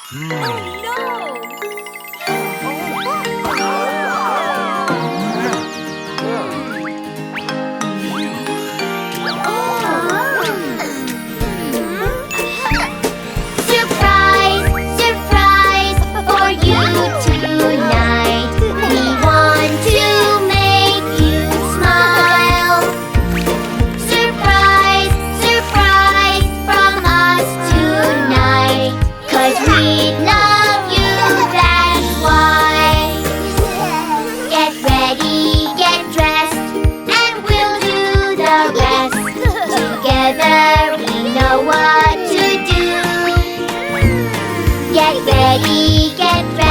Surprise, surprise for you tonight. We want to make you smile. Surprise, surprise from us tonight. 'Cause we love you, that's why. Get ready, get dressed, and we'll do the rest. Together we know what to do. Get ready, get ready.